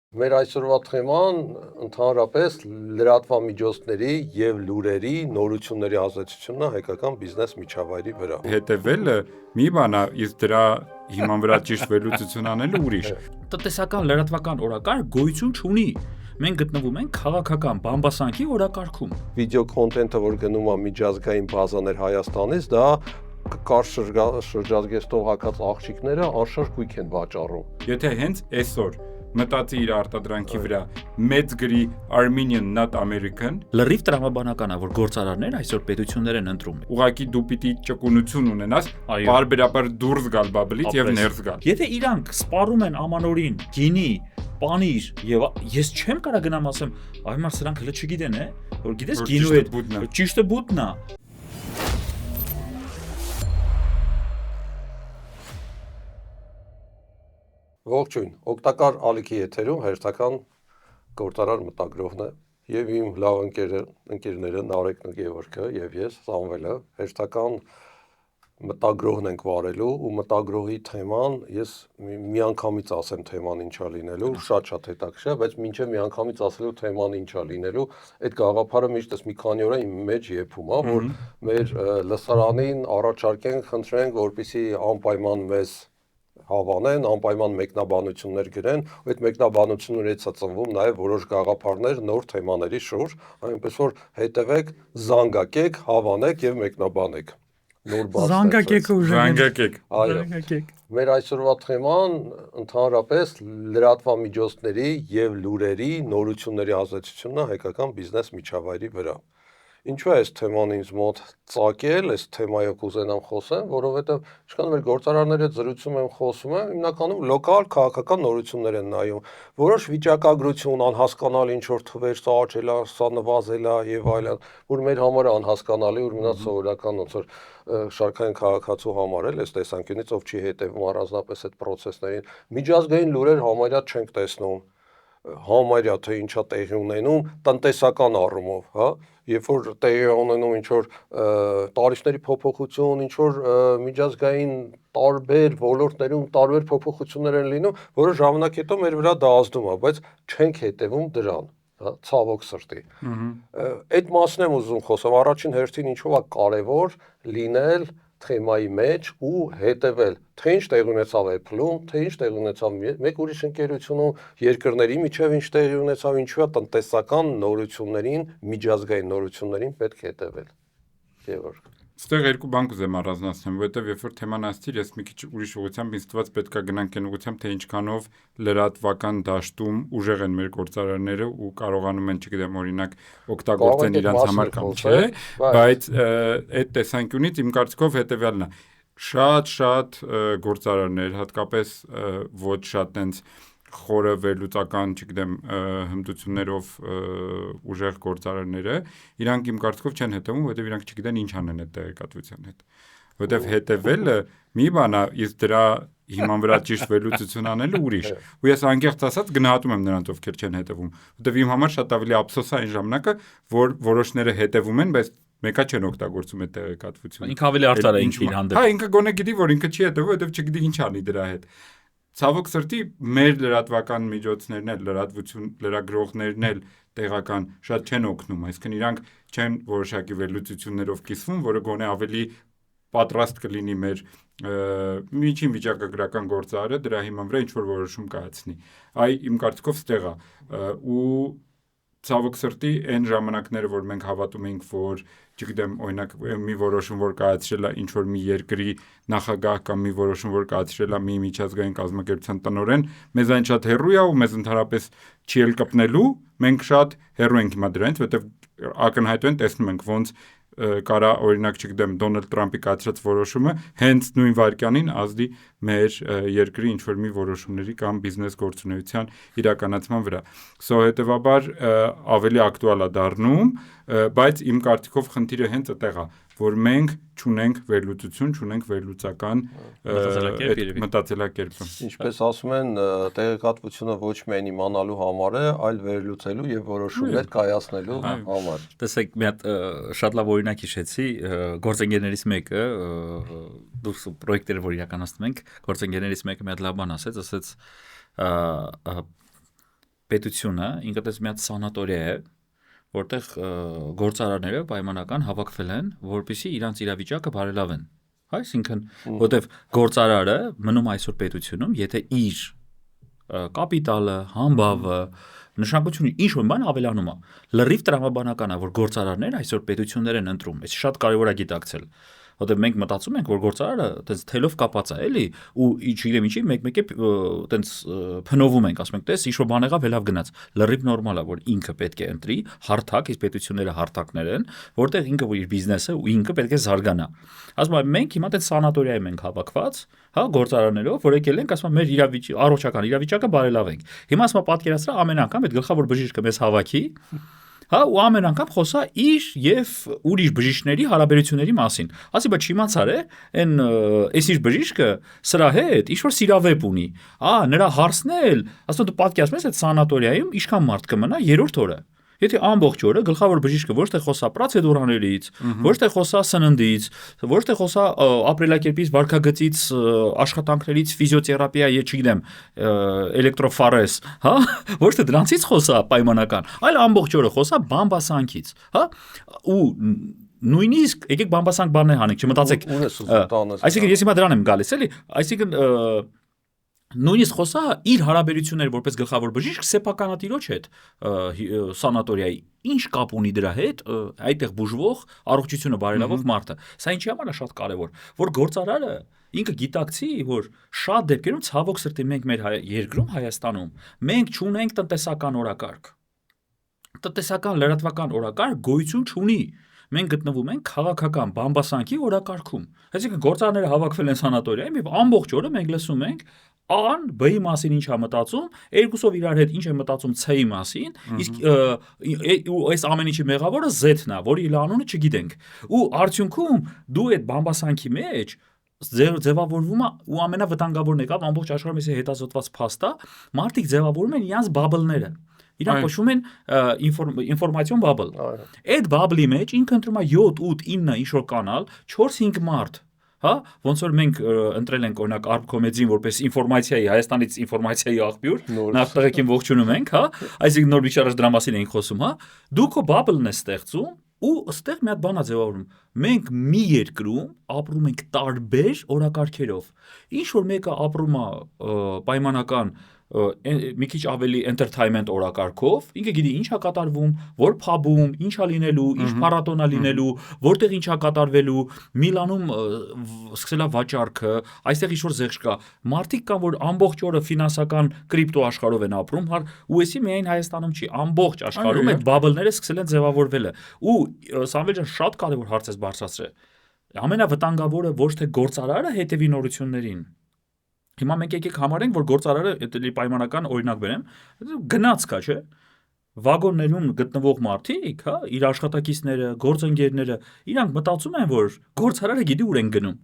Մեր այսօրվա թեման ընդհանրապես լրատվամիջոցների եւ լուրերի նորությունների ազդեցությունն է հայկական բիզնես միջավայրի վրա։ Հետևելը մի բան է, իսկ դրա հիման վրա ճիշտ վերլուծություն անելը ուրիշ։ Տնտեսական լրատվական օրակարգ գոյություն չունի։ Մենք գտնվում ենք քաղաքական բամբասանքի օրակարգում։ Վիդեո կոնտենտը, որ գնում է միջազգային բազաներ Հայաստանից, դա կարճ շրջազգեստով հակած աղջիկները անշարժ գույք են վաճառում։ Եթե հենց այսօր մտածի իր արտադրանքի վրա մեծ գրի Armenian not American, լրիվ տրամաբանական է, որ գործարարներ այսօր պետություններ են ընտրում։ ուղղակի դու պիտի ճկունություն ունենաս, բարբերաբար դուրս գալ բաբլից եւ ներս գալ։ Եթե իրանք սպառում են ամանորին գինի, պանիր եւ ես չեմ կարող գնամ ասեմ, այ մարդ սրանք հələ չգիտեն, որ գիտես գինու է, ճիշտը բուտնա։ Ողջույն, օգտակար ալիքի եթերում հերթական գործարար մտագրողն է եւ իմ լավ ընկերները Նարեկն ու Գևորգը եւ ես Սամվելը հերթական մտագրողն ենք վարելու ու մտագրողի թեման ես միանգամից ասեմ թեման ինչա լինելու, շատ հետաքրքիր է, բայց մինչեւ միանգամից ասելու թեման ինչա լինելու, այդ գաղափարը միշտ մի քանի օր է իմ մեջ եփում է, որ մեր լսարանին առաջարկենք, խնդրենք, որպեսզի անպայման մեզ հավանեն, անպայման մեկնաբանություններ գրեն, ու այդ մեկնաբանություններից է ծնվում նաև որոշ գաղափարներ նոր թեմաների շուրջ, այնպես որ հետևեք, զանգակեք, հավանեք եւ մեկնաբանեք։ Զանգակեք։ Այո։ Մեր այսօրվա թեման ընդհանրապես լրատվամիջոցների եւ լուրերի նորությունների ազդեցությունն է հայկական բիզնես միջավայրի վրա։ Ինչու է այս թեման ինձ մոտ ծագել, այս թեմայով կուզենամ խոսեմ, որովհետև ինչքան մեր գործարարների հետ զրուցում եմ, խոսում եմ, հիմնականում լոկալ քաղաքական նորություններ են նայում, որոշ վիճակագրություն, անհասկանալի ինչ-որ թվեր, սա աճել է, սա նվազել է եւ այլն, որ մեր համար է անհասկանալի, որ մնաց սովորական ոնց որ շարքային քաղաքացու համար էլ այս տեսանկյունից ով չի հետևում առանձնապես այդ process-ներին, միջազգային լուրեր համարյա չենք տեսնում, համարյա թե ինչա տեղի ունենում տնտեսական առումով, հա, երբ որ տեղի ունենում ինչ-որ տարիքների փոփոխություն, ինչ-որ միջազգային տարբեր ոլորտներում տարբեր փոփոխություններ են լինում, որը ժամանակ հետո մեր վրա դա ազդում է, բայց չենք հետևում դրան, հա, ցավոք սրտի։ Այդ մասն եմ ուզում խոսեմ, առաջին հերթին ինչու է կարևոր լինել թեմայի մեջ ու հետևել, թե ինչ տեղ ունեցավ Apple-ում, թե ինչ տեղ ունեցավ մեկ ուրիշ ընկերությունում, երկրների միջև ինչ տեղի ունեցավ, ինչու է տնտեսական նորություններին, միջազգային նորություններին պետք է հետևել։ Գևորգ։ Ստեղ երկու բան կուզեմ առանձնացնեմ, որովհետև երբ որ թեման ասցիր, ես մի քիչ ուրիշ ուղղությամբ ինձ թվաց պետքա գնանք այն ուղղությամբ, թե ինչքանով լրատվական դաշտում ուժեղ են մեր գործարարները ու կարողանում են, չգիտեմ, օրինակ օգտագործեն իրենց համար կամ չէ, բայց այդ տեսանկյունից իմ կարծիքով հետևյալն է. շատ գործարարներ, հատկապես ոչ շատ տենց խորը վերլուծական, չգիտեմ, հմտություններով ուժեղ գործարարները, իրանք իմ կարծիքով չեն հետևում, որովհետև իրանք չգիտեն ինչ անեն այդ տեղեկատվության հետ։ Որովհետև հետևելը մի բան է, իսկ դրա հիման վրա ճիշտ վերլուծություն անելը ուրիշ։ Ու ես անկեղծ ասած գնահատում եմ նրանց, ովքեր չեն հետևում, որովհետև իմ համար շատ ավելի ափսոս է այն ժամանակը, որ որոշները հետևում են, բայց մեկը չեն օգտագործում այդ տեղեկատվությունը։ Ինքը ավելի արտար է ինքն իր հանդեպ։ Հա, ինքը գոնե գիտի, որ ինքը չի հետևում, որովհետև չգիտի ինչ անի դրա հետ։ Ցավոք սրտի մեր լրատվական միջոցներն էլ, լրագրողներն էլ տեղական շատ չեն օգնում, այսինքն իրանք չեն որոշակի վերլուծություններով կիսվում, որը գոնե ավելի պատրաստ կլինի մեր միջին վիճակագրական գործարարը դրա հիման վրա ինչ-որ որոշում կայացնի։ Այ իմ կարծիքով ստեղ է ու ցավոք սրտի այն ժամանակները, որ մենք հավատում ենք, որ չգիտեմ, օրինակ մի որոշում որ կայացրել է ինչ որ մի երկրի նախագահ կամ մի որոշում որ կայացրել է մի միջազգային կազմակերպության տնօրեն, մեզ այն շատ հեռու է ու մեզ ընդհանրապես չի էլ կպնելու, մենք շատ հեռու ենք հիմա դրանից, որովհետև ակնհայտորեն տեսնում ենք ոնց կարա օրինակ չգիտեմ Դոնալդ Տրամպի կայացրած որոշումը հենց նույն վայրկյանին ազդի մեր երկրի ինչ որ մի որոշումների կամ բիզնես գործունեության իրականացման վրա։ Սո հետևաբար ավելի ակտուալ է դառնում, բայց իմ կարծիքով խնդիրը հենց այդտեղ է, որ մենք չունենք վերլուծություն, չունենք վերլուծական մտածելակերպը։ Ինչպես ասում են, տեղեկատվությունը ոչ միայն իմանալու համար է, այլ վերլուծելու եւ որոշումներ կայացնելու համար։ Տեսեք, մի հատ շատ լավ օրինակ հիշեցի, գործընկերներից մեկը դուրս պրոյեկտերը, որ իրականացնում ենք, գործընկերներից մեկը մի հատ լավ բան ասեց, պետությունը ինքը դες մի հատ սանատորիա է, որտեղ գործարարները պայմանական հավաքվել են, որպեսզի իրանց իրավիճակը բարելավեն։ Այսինքն, որտեղ գործարարը մնում այսօր պետությունում, եթե իր կապիտալը, համբավը, նշանակությունը ինչ-որ բան ավելանում է։ Լրիվ տրամաբանական է, որ գործարարները այսօր պետություններ են ընտրում։ Այս շատ կարևոր է գիտակցել։ Որտեղ մենք մտածում ենք, որ գործարարը այդպես թելով կապած է, էլի, ու չգիտեմ ինչի մեկ-մեկ է այդպես փնովում ենք, ասում ենք, տես ինչ-որ բան եղավ, լավ գնաց։ Լրիվ նորմալ է, որ ինքը պետք է ընտրի հարթակ, իսկ պետությունները հարթակներ են, որտեղ ինքը որ իր բիզնեսը ու ինքը պետք է զարգանա։ Ասում եմ, մենք հիմա այդ սանատորիայում ենք հավաքված, հա, գործարաններով, որ եկել ենք, ասում եմ, մեր առողջական իրավիճակը բարելավենք։ Հիմա ասում եմ, պատկերացրա ամեն անգամ այդ գլխավոր բժիշկը մեզ հավաքի, հա, ու ամեն անգամ խոսա իր եւ ուրիշ բժիշկների հարաբերությունների մասին։ Ասի, բայց չիմացար է, այն այս իր բժիշկը սրա հետ ինչ որ սիրավեպ ունի։ Նրա հարցն էլ, ասում դու պատկերացնում ես այդ սանատորիայում ինչքան մարդ կմնա երրորդ օրը։ Եթե ամբողջ օրը գլխավոր բժիշկը ոչ թե խոսա պրոցեդուրաներից, ոչ թե խոսա սննդից, ոչ թե խոսա ապրելակերպից, վարքագծից, աշխատանքներից, ֆիզիոթերապիա, չգիտեմ, էլեկտրոֆարես, հա, ոչ թե դրանցից խոսա պայմանական, այլ ամբողջ օրը խոսա բամբասանքից, հա, ու նույնիսկ եկեք բամբասանք բաներ հանենք, չմտածեք։ Այսինքն ես հիմա դրան եմ գալիս, էլի, այսինքն նույնիսկ խոսա իր հարաբերությունները որպես գլխավոր բժիշկ սեփականատիրոջ հետ սանատորիայի ինչ կապ ունի դրա հետ այդտեղ բուժվող առողջությունը բարելավող մարդը սա ինչի համար է շատ կարևոր որ գործարարը ինքը գիտակցի որ շատ դեպքերում ցավոք սրտի մենք մեր երկրում Հայաստանում մենք չունենք տնտեսական օրակարգ տնտեսական լրատվական օրակարգ գոյություն չունի մենք գտնվում ենք քաղաքական բամբասանքի օրակարգում այսինքն գործարարները հավաքվել են սանատորիայում եւ ամբողջ օրը մենք լսում ենք Ան B-ի մասին ինչ է մտածում, երկուսով իրար հետ ինչ է մտածում C-ի մասին, իսկ այս ամեն ինչի մեղավորը Z-ն է, որի անունը չգիտենք։ Ու արդյունքում դու այդ բամբասանքի մեջ ձևավորվում է ու ամենավտանգավորն եկավ ամբողջ աշխարհում էսի հետազոտված փաստ է, մարդիկ ձևավորում են իրանց բաբլները։ Իրանք կոչվում են ինֆորմացիոն բաբլ։ Այդ բաբլի մեջ ինքը ընտրում է 7, 8, 9 ինչ-որ կանալ, 4-5 մարդ Հա, ոնց որ մենք ընտրել ենք օրինակ Արբկոմեդին որպես ինֆորմացիայի Հայաստանից ինֆորմացիայի աղբյուր, նախտեղեկին ողջունում ենք, հա, այսինքն նոր վիճարաշ դրա մասին էինք խոսում, հա, դու քո բաբլն ես ստեղծում ու ըստեղ մի հատ բան է ձևավորում։ Մենք մի երկրում ապրում ենք տարբեր օրակարգերով։ Ինչ որ մեկը ապրում է պայմանական մի քիչ ավելի entertainment օրակարգով, ինքը գիտի ինչ է կատարվում, որ փաբում, ինչ է լինելու, ինչ փառատոն է լինելու, որտեղ ինչ է կատարվելու, Միլանում սկսել է վաճառքը, այստեղ ինչ որ զեղչ կա։ Մարդիկ կան, որ ամբողջ օրը ֆինանսական կրիպտո աշխարհով են ապրում, ու էսի միայն Հայաստանում չի, ամբողջ աշխարհում այդ բաբլները սկսել են ձևավորվել։ Ու Սամվել ջան շատ կարևոր հարց ես բարձրացրել։ Ամենավտանգավորը ոչ թե գործարարը հետևի նորություններին Հիմա մենք եկեք համարենք, որ գործարարը էլի պայմանական օրինակ բերեմ, գնաց կա, չէ՞։ Վագոններում գտնվող մարդիկ, հա, իր աշխատակիցները, գործընկերները, իրանք մտածում են, որ գործարարը գիտի ուր են գնում։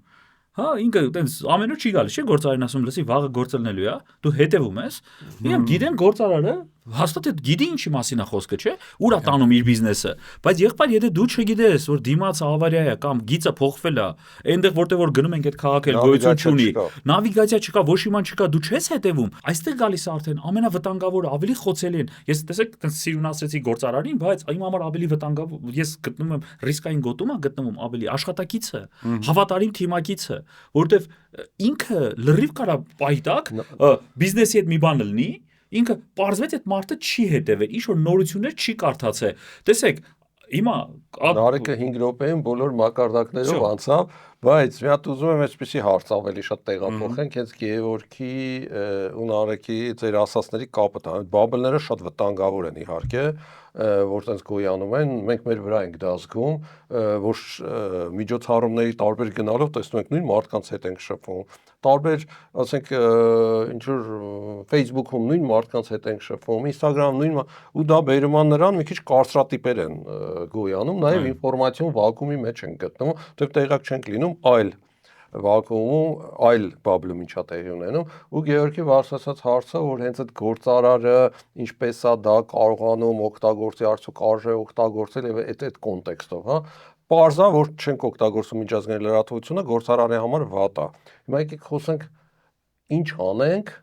Հա, ինքը այտենց ամեն օր չի գալիս, չէ՞, գործարարն ասում, լսի, վաղը գործելնելու է, դու հետևում ես։ Իրանք գիտեն գործարարը հաստատ է գիտի ինչի մասին է խոսքը, չէ՞, ուր է տանում իր բիզնեսը, բայց եղբայր եթե դու չգիտես, որ դիմացը ավարիա է կամ գիծը փոխվել է, այնտեղ որտեղ որ գնում ենք այդ քաղաքը գոյություն չունի, նավիգացիա չկա, ոչ իման չկա, դու չես հետևում, այստեղ գալիս է արդեն ամենավտանգավորը, ավելի խոցելի են։ Ես տեսեք, այտենց սիրունացրեցի գործարարին, բայց իմ համար ավելի վտանգավոր, ես գտնում եմ ռիսկային գոտում է գտնվում ավելի աշխատակիցը, հավատարիմ թիմակիցը, որովհետև ինքը լրիվ կարա պայտակ բիզնեսի հետ մի բան լինի Ինքը պարզվեց այդ մարդը չի հետևել, ինչ-որ նորություններ չի կարդացել։ Տեսեք, հիմա Նարեկը 5 րոպեին բոլոր մակարդակներով անցավ, բայց մի հատ ուզում եմ այսպեսի հարց ավելի շատ տեղափոխենք, հենց Գևորգի ու Նարեկի ձեր ասածների կապը տա։ Բաբլները շատ վտանգավոր են իհարկե, որ տենց գոյանում են, մենք մեր վրա ենք դա զգում, որ միջոցառումների տարբեր գնալով տեսնում ենք նույն մարդկանց հետ ենք շփվում, տարբեր, ասենք, ինչ որ Facebook-ում նույն մարդկանց հետ ենք շփվում, Instagram-ում նույն ու դա բերում է նրան մի քիչ կարծրատիպեր են գոյանում, նաև ինֆորմացիոն վակուումի մեջ են գտնվում, դեռ տեղյակ չենք լինում այլ վակուումում այլ բաբլում ինչա տեղի ունենում ու Գեորգի բարձրացած հարցը որ հենց այդ գործարարը ինչպես է դա կարողանում օգտագործի արդյոք արժե օգտագործել եւ այդ կոնտեքստով հա Պարզա որ չենք օգտագործում միջազգային լրատվությունը գործարարի համար վատ է հիմա եկեք խոսենք ինչ անենք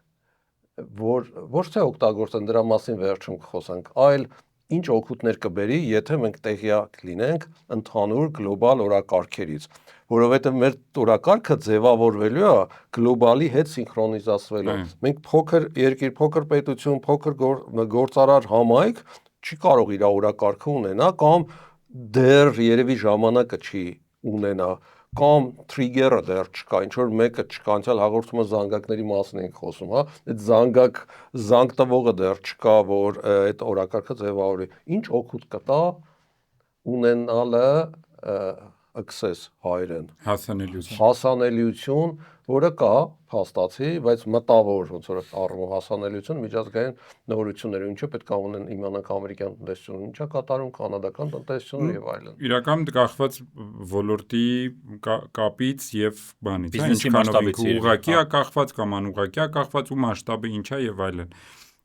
որ ոչ թե օգտագործեն դրա մասին վերջում կխոսենք, այլ ինչ օգուտներ կբերի, եթե մենք տեղյակ լինենք ընդհանուր գլոբալ օրակարգերից, որովհետև մեր օրակարգը ձևավորվելու է գլոբալի հետ սինխրոնիզացվելով։ Մենք փոքր երկիր, փոքր պետություն, փոքր գործարար համայնք չի կարող իր օրակարգը ունենա կամ դեռ երևի ժամանակը չի ունենա կամ trigger-ը դեռ չկա, ինչ որ մեկը չկա, անցյալ հաղորդումը զանգակների մասին ենք խոսում, հա, այդ զանգ տվողը դեռ չկա, որ այդ օրակարգը ձևավորի։ Ինչ օգուտ կտա ունենալը access հայերեն հասանելիություն, որը կա փաստացի, բայց մտավոր ոնց որ առումով հասանելիություն միջազգային նորությունները, ինչը պետք է ունեն իմանանք ամերիկյան տնտեսությունը, ինչա կատարում կանադական տնտեսությունը եւ այլն։ Իրական կախված ոլորտի կապից եւ բանից, բիզնեսի մասշտաբից ուղղակի է կախված կամ անուղղակի է կախված ու մասշտաբը ինչա եւ այլն։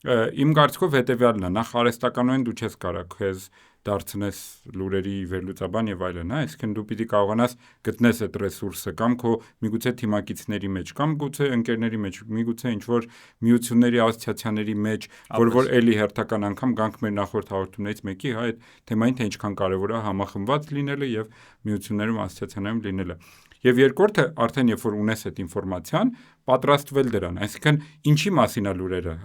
Իմ կարծիքով հետեւյալն է, նախ արհեստականորեն դու չես կարող քեզ դարձնես լուրերի վերլուծաբան եւ այլն, հա, այսինքն դու պիտի կարողանաս գտնես այդ ռեսուրսը կամ քո միգուցե թիմակիցների մեջ, կամ գուցե ընկերների մեջ, միգուցե ինչ որ միությունների ասոցիացիաների մեջ, որ էլի հերթական անգամ գանք մեր նախորդ հաղորդումներից մեկի, հա, այդ թեմային թե ինչքան կարեւոր է համախմբված լինելը եւ միություններում ասոցիացիաներում լինելը։ Եվ երկրորդը, արդեն երբ որ ունես այդ ինֆորմացիան, պատրաստվել դրան, այսինքն ինչի մասին է լուրերը։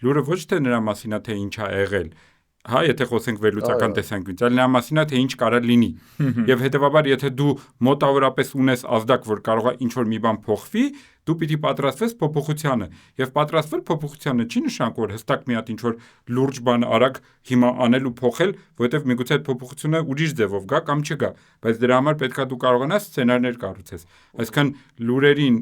Լուրը ոչ թե նրա մասին է, թե ինչ է եղել, հա, եթե խոսենք վերլուծական տեսանկյունից, այլ նրա մասին է, թե ինչ կարա լինի։ Եվ հետեւաբար, եթե դու մոտավորապես ունես ազդակ, որ կարող է ինչ-որ մի բան փոխվի, դու պիտի պատրաստվես փոփոխությանը։ Եվ պատրաստվել փոփոխությանը չի նշանակում, որ հստակ մի հատ ինչ-որ լուրջ բան արագ հիմա անել ու փոխել, որովհետև միգուցե այդ փոփոխությունը ուրիշ ձևով գա կամ չգա, բայց դրա համար պետքա դու կարողանաս սցենարներ կառուցես։ Այսինքն լուրերին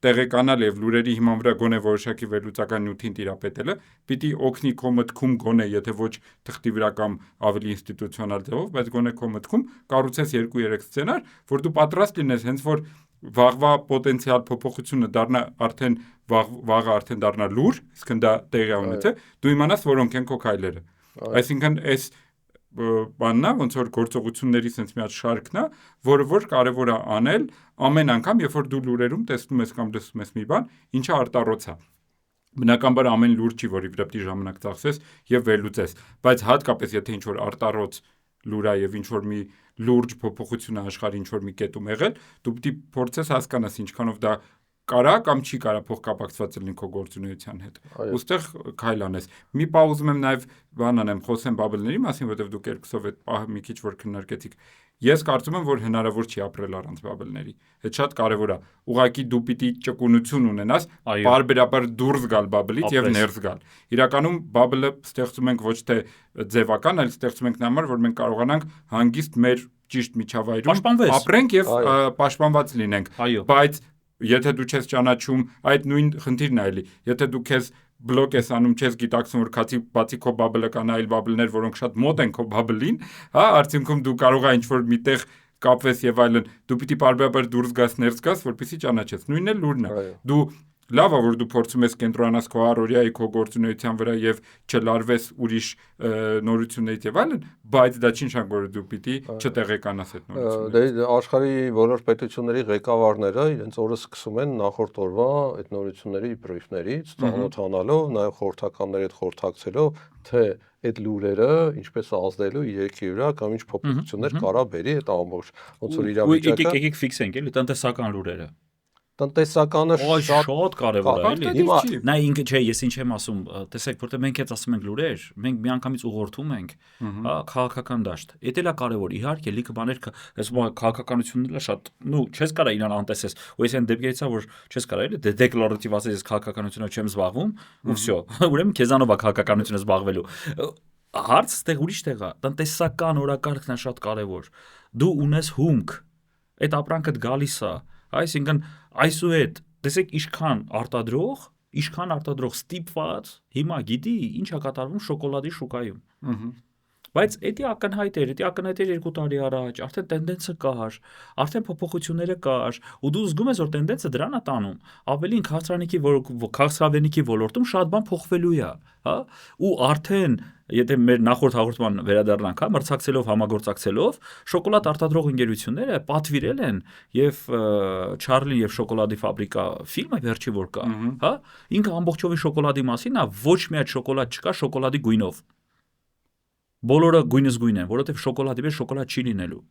տեղեկանալ եւ լուրերի հիման վրա գոնե որոշակի վերլուծական նյութին տիրապետելը պիտի օգնի քո մտքում գոնե, եթե ոչ թղթի վրա կամ ավելի ինստիտուցիոնալ ձևով, բայց գոնե քո մտքում կառուցես 2-3 սցենար, որ դու պատրաստ լինես հենց որ վաղվա պոտենցիալ փոփոխությունը դառնա արդեն վաղը արդեն դառնա լուր, իսկ դա տեղի ունեցե, դու իմանաս որոնք են քո քայլերը։ Այսինքն այս բաննա ոնց որ գործողությունների sense մի հատ շարքն է, որը որ կարևոր է անել ամեն անգամ, երբ որ դու լուրերում տեսնում ես կամ լսում ես մի բան, ինչը արտառոց է։ Բնականաբար ամեն լուր չի, որի վրա պիտի ժամանակ ծախսես եւ վերլուծես, բայց հատկապես եթե ինչ որ արտառոց լուր է եւ ինչ որ մի լուրջ փոփոխություն է աշխարհի ինչ որ մի կետում եղել, դու պիտի փորձես հասկանաս ինչքանով դա կարա կամ չի կարա փոխկապակցված լինի քո գործունեության հետ։ Ոստեղ քայլ անես։ Մի պահ ուզում եմ նաև բան անեմ, խոսեմ բաբլների մասին, որովհետև դուք երկուսով այդ պահը մի քիչ որ քննարկեցիք։ Ես կարծում եմ, որ հնարավոր չի ապրել առանց բաբլների։ Այդ շատ կարևոր է։ Ուղղակի դու պիտի ճկունություն ունենաս, բարբերաբար դուրս գալ բաբլից եւ ներս գալ։ Իրականում բաբլը ստեղծում ենք ոչ թե ձևական, այլ ստեղծում ենք նամար, որ մենք կարողանանք հանգիստ մեր ճիշտ միջավայրում ապրենք եւ պաշտպանված լինենք։ Բայց եթե դու չես ճանաչում, այդ նույն խնդիրն է էլի։ Եթե դու քեզ բլոկ ես անում, չես գիտակցում, որ բացի քո բաբլը կան այլ բաբլներ, որոնք շատ մոտ են քո բաբլին, հա, արդյունքում դու կարող ես ինչ-որ միտեղ կապվես եւ այլն, դու պիտի բարբերաբար դուրս գաս, ներս գաս, որպեսզի ճանաչես։ Նույնն է լուրն է։ Դու լավ է, որ դու փորձում ես կենտրոնանաս քո առօրյայի քո գործունեության վրա եւ չլարվես ուրիշ նորություններից եւ այլն, բայց դա չի նշանակում, որ դու պիտի չտեղեկանաս այդ նորությունները։ Դե աշխարհի բոլոր պետությունների ղեկավարները իրենց օրը սկսում են նախորդ օրվա այդ նորությունների բրիֆներից, ծանոթանալով, նաեւ խորհրդականների հետ խորհրդակցելով, թե այդ լուրերը ինչպես ազդելու երկրի վրա կամ ինչ փոփոխություններ կարա բերի այդ ամբողջ ոնց որ իրավիճակը։ Ու եկեք ֆիքսենք էլի տնտեսական լուրերը։ Տնտեսականը շատ կարևոր է, էլի։ Նա ինքը չէ, ես ինչ եմ ասում, տեսեք, որտեղ մենք jetzt ասում ենք լուրեր, մենք միանգամից ուղղորդում ենք, հա, քաղաքական դաշտ։ Էդ էլ է կարևոր, իհարկե, լիքը բաներ կա, այս քաղաքականությունն էլ շատ, նու, չես կարա իրան անտեսես, ու ես այն դեպքերից է, որ չես կարա էլի դեկլարատիվ ասես, ես քաղաքականությունով չեմ զբաղվում, ու վсё, ուրեմն քեզանով է քաղաքականությունը զբաղվելու։ Հարց ստեղ ուրիշ տեղ է, տնտեսական օրակարգն է շատ կարևոր։ Դու ունես հումք, այդ ապրանքդ գալիս է, այսինքն այսուհետ, տեսեք ինչքան արտադրող ստիպված հիմա գիտի ինչ է կատարվում շոկոլադի շուկայում։ Բայց դա ակնհայտ էր 2 տարի առաջ, արդեն տենդենսը կար, արդեն փոփոխությունները կար, ու դու զգում ես, որ տենդենսը դրան է տանում։ Ավելին քաղցրավենիքի ոլորտում շատ բան փոխվելու է, հա, ու արդեն եթե մեր նախորդ հաղորդման վերադառնանք, հա, մրցակցելով, համագործակցելով, շոկոլադ արտադրող ընկերությունները պատվիրել են եւ Չարլի եւ շոկոլադի ֆաբրիկա ֆիլմը վերջի որ կա, հա, ինքը ամբողջովին շոկոլադի մասին է, ոչ մի այդ շոկոլադ չկա շոկոլադի գույնով։ Բոլորը գույնս գույն են, որովհետեւ շոկոլադի մեջ շոկոլադ չի լինելու։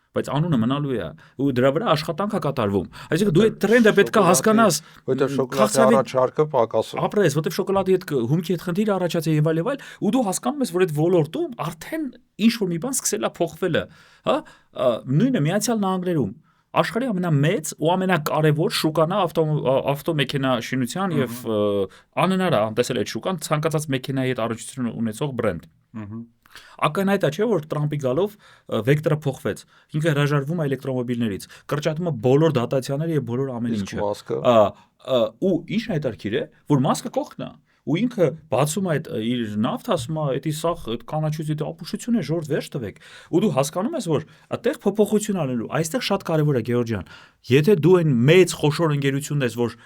Բայց անունը մնալու է ու դրա վրա աշխատանք է կատարվում։ Այսինքն դու այդ տրենդը պետք է հասկանաս, որտեղ շոկոլադի առաջարկը պակասում։ ապրես, որտեղ շոկոլադի հետ հումքի հետ խնդիր առաջացել եւ այլ, ու դու հասկանում ես, որ այդ ոլորտում արդեն ինչ որ մի բան սկսել է փոխվելը, հա, նույնը Միացյալ Նահանգներում աշխարհի ամենամեծ ու ամենակարևոր շուկան է ավտոմեքենաշինության եւ անհնար է անտեսել այդ շուկան ցանկացած մեքենայի հետ առնչություն ունեցող բրենդ։ Ակնհայտ է, չէ՞ որ Տրամպի գալով վեկտորը փոխվեց։ Ինքը հրաժարվում է էլեկտրոմոբիլներից, կրճատում է բոլոր դատացիաները եւ բոլոր ամեն ինչը։ Ու ինչն հետաքրքիր է, որ Մասկը կողքն է, ու ինքը բացում է այդ իր նավթ, ասում է, «Դա սա կանաչույցի ապուշություն է, ժողովուրդ վերջ տվեք»։ Ու դու հասկանում ես, որ այդտեղ փոփոխություն անելու, այստեղ շատ կարևոր է Գեորգի ջան։ Եթե դու այն մեծ խոշոր ընկերությունն ես, որ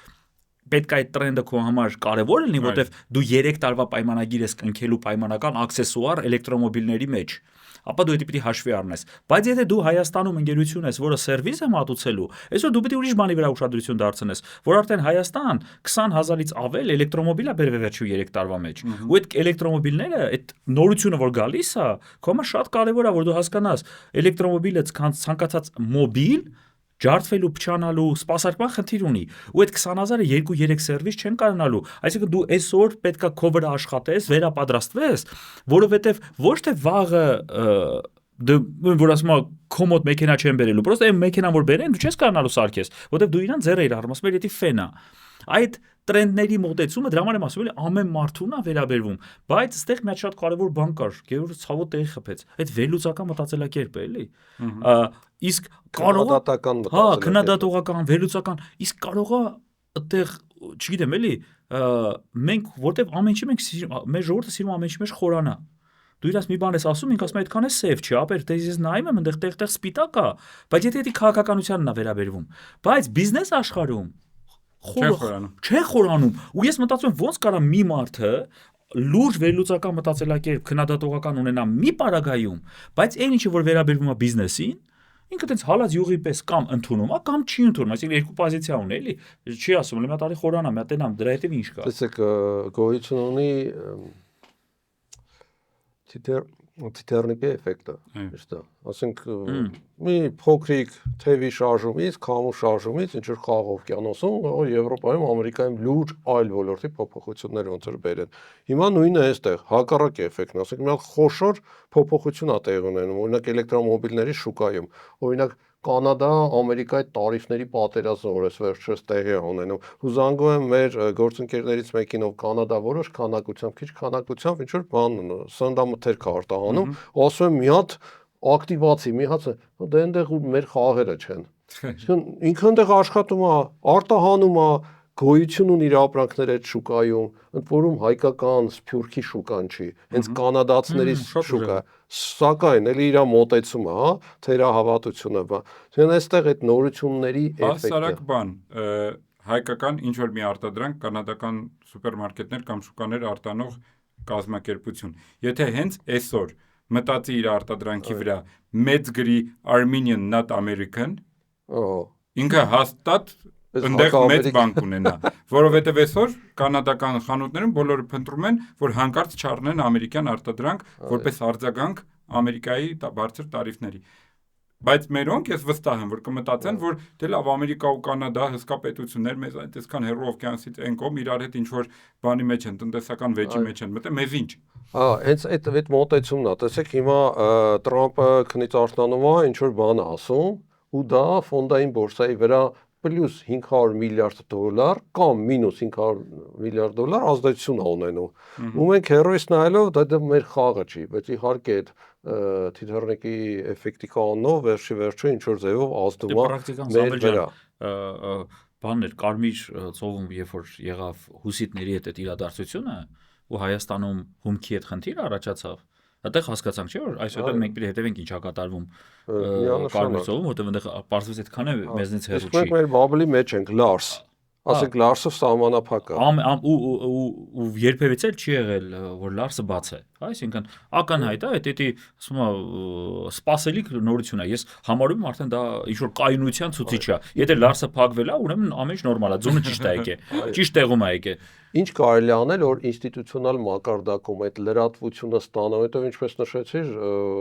պետք է այդ տրենդը քո համար կարևոր լինի, որտեվ դու 3 տարվա պայմանագիր ես կնքելու պայմանական աքսեսուար էլեկտրոմոբիլների մեջ, ապա դու դա պիտի հաշվի առնես։ Բայց եթե դու Հայաստանում ընկերություն ես, որը սերվիս է մատուցելու, այսօր դու պիտի ուրիշ բանի վրա ուշադրություն դարձնես, որ արդեն Հայաստան 20,000-ից ավել էլեկտրոմոբիլ է բերվել վերջի 3 տարվա մեջ։ Ու այդ էլեկտրոմոբիլները, այդ նորությունը, որ գալիս է, քո համար շատ կարևոր է, որ դու հասկանաս, էլեկտրոմոբիլը ցանկացած մոբիլ ջարդվելու, փչանալու, սպասարկման խնդիր ունի, ու այդ 20,000-ը 2-3 սերվիս չեն կարողանալու։ Այսինքն դու այսօր պետքա քո վրա աշխատես, վերապատրաստվես, որովհետև ոչ թե վաղը որ ասում եմ քո մոտ մեքենա չեն բերելու, պրոստը այն մեքենան որ բերեն, դու չես կարողանալու սարքես, որովհետև դու իրան ձեռ էիր առնում, ասում ես, դա ֆեն է։ Այդ տրենդների մոտեցումը դրա համար եմ ասում, էլի ամեն մարդուն է վերաբերվում, բայց այստեղ մի հատ շատ կարևոր բան կար, Գեորգը ցավոտ տեղի խփեց։ Այդ վերլուծական մտածելակերպը էլի։ Իսկ կարող է, քննադատողական, վերլուծական, իսկ կարող է այդտեղ, չգիտեմ, էլի, մենք որտեվ ամեն ինչի մենք մեր ժողովուրդը սիրում ամեն ինչի մեջ խորանա։ Դու իրաց մի բան ես ասում, ինքը ասում է այդքան է սև չի, ապեր, դե ես նայում եմ, այնտեղ տեղ սպիտակ է, բայց եթե դա քաղաքականությանն է վերաբերվում, բայց բիզնես աշխարհում չէ խորանում։ Ու ես մտածում եմ ոնց կարա մի մարդը լուրջ վերլուծական մտածելակերպ քննադատողական ունենա մի պարագայում, բայց այն ինչը որ վերաբերվում է բիզնեսին, ինքը տենց հալած յուղի պես կամ ընդունում է, կամ չի ընդունում, այսինքն երկու պոզիցիա ունի, էլի։ Չի ասում, մի հատ արի խորանամ, մի հատ տենամ, դրա հետև ինչ կա։ Տեսեք, գոյություն ունի Թիթեռնիկի էֆեկտը, ճիշտ է։ Ասենք մի փոքրիկ թևի շարժումից, քամու շարժումից, ինչ որ խաղ օվկիանոսում, Եվրոպայում, Ամերիկայում լուրջ այլ ոլորտի փոփոխություններ ոնց որ բերեն։ Հիմա նույնը է այստեղ, հակառակ էֆեկտն, ասենք մի հատ խոշոր փոփոխություն է տեղի ունենում, օրինակ էլեկտրոմոբիլների շուկայում, օրինակ Կանադա, Ամերիկայի տարիֆների պատերազմը օրես վերջերս տեղի է ունենում։ Ու զանգում եմ մեր գործընկերներից մեկին, ով Կանադա որոշ քանակությամբ, քիչ քանակությամբ ինչ որ բան սննդամթերք արտահանում, ասում եմ մի հատ ակտիվացի, մի հատ դե այնտեղ մեր խաղերը չեն։ Ինքը այնտեղ աշխատում է, արտահանում է, գոյություն ունի իր ապրանքները այդ շուկայում, ընդ որում հայկական սփյուռքի շուկան չի, հենց կանադացիների շուկա, սակայն էլի իր մոտեցումը, հա, թերահավատությունը, բան։ Այստեղ այդ նորությունների էֆեկտը։ Հասարակ բան, հայկական ինչ որ մի արտադրանք կանադական սուպերմարկետներ կամ շուկաներ արտանող կազմակերպություն։ Եթե հենց այսօր մտածի իր արտադրանքի վրա մեծ գրի Armenian not American, ինքը հաստատ ընդեղ մեծ բան կունենա, որովհետև այսօր կանադական խանութներում բոլորը փնտրում են, որ հանկարծ չառնեն ամերիկյան արտադրանք որպես արձագանք Ամերիկայի բարձր տարիֆների։ Բայց մերոնք ես վստահ եմ, որ կմտածեն, որ դե լավ Ամերիկա ու Կանադա հսկա պետություններ, մեզ այդքան հեռու օվկիանոսից են կողմ իրար հետ ինչ որ բանի մեջ են, տնտեսական վեճի մեջ են մտել, մեզ ինչ։ Հենց այդ մոտեցումն է, տեսեք հիմա Տրամպը քնից արթնանում է, ինչ որ բան ասում, ու դա ֆոնդային բորսայի վրա պլյուս 500 միլիարդ դոլար կամ մինուս 500 միլիարդ դոլար ազդեցություն է ունենում։ Ու մենք հերոյս նայելով դա մեր խաղը չի, բայց իհարկե այդ Թիթեռնիկի էֆեկտի կանոնով վերջի վերջո ինչ որ ձևով ազդում է մեր վրա։ Բաններ Կարմիր ծովում, երբ որ եղավ հուսիտների հետ այդ իրադարձությունը, ու Հայաստանում հումքի հետ խնդիր առաջացավ, Այդտեղ հասկացանք, չէ՞ որ այսօր մենք պետք է հետևենք ինչա կատարվում Միանշանակ։ Կարմիրսովում, որտեղ այնտեղ պարզվեց այդքան է մեզնից հեռու Իսկ մենք չի։ մեր բաբլի մեջ ենք Լարս։ Ասենք Լարսը սահմանափակ է։ Ու երբևէ չի եղել որ Լարսը բաց է, այսինքն ակնհայտ է, դա ասում եմ սպասելիք նորություն է։ Ես համարում եմ արդեն դա ինչ որ կայունության ցուցիչ է։ Եթե Լարսը փակվել է, ուրեմն ամեն ինչ նորմալ է, ձունը ճիշտ է եկել, ճիշտ տեղում է եկել։ Ինչ կարելի է անել, որ ինստիտուցիոնալ մակարդակում այդ լրատվությունը ստանա, որովհետև ինչպես նշեցիր,